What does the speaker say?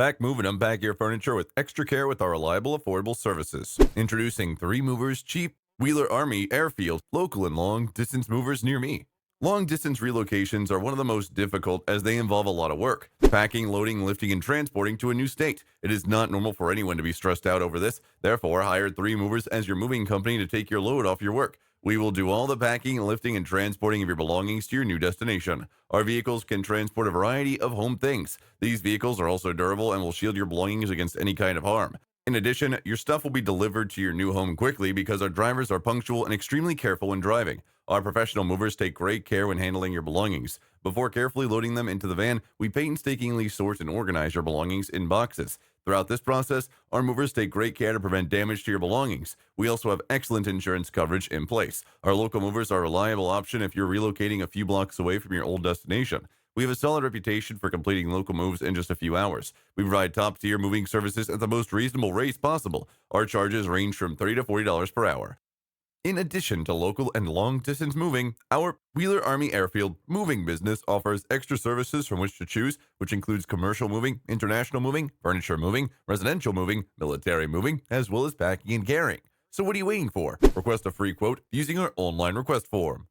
Pack, move, and unpack your furniture with extra care with our reliable, affordable services. Introducing 3 Movers Cheap Wheeler Army Airfield, local and long distance movers near me. Long distance relocations are one of the most difficult as they involve a lot of work. Packing, loading, lifting, and transporting to a new state. It is not normal for anyone to be stressed out over this. Therefore, hire 3 Movers as your moving company to take your load off your work. We will do all the packing, lifting, and transporting of your belongings to your new destination. Our vehicles can transport a variety of home things. These vehicles are also durable and will shield your belongings against any kind of harm. In addition, your stuff will be delivered to your new home quickly because our drivers are punctual and extremely careful when driving. Our professional movers take great care when handling your belongings. Before carefully loading them into the van, we painstakingly sort and organize your belongings in boxes. Throughout this process, our movers take great care to prevent damage to your belongings. We also have excellent insurance coverage in place. Our local movers are a reliable option if you're relocating a few blocks away from your old destination. We have a solid reputation for completing local moves in just a few hours. We provide top-tier moving services at the most reasonable rates possible. Our charges range from $30 to $40 per hour. In addition to local and long-distance moving, our Wheeler Army Airfield moving business offers extra services from which to choose, which includes commercial moving, international moving, furniture moving, residential moving, military moving, as well as packing and carrying. So what are you waiting for? Request a free quote using our online request form.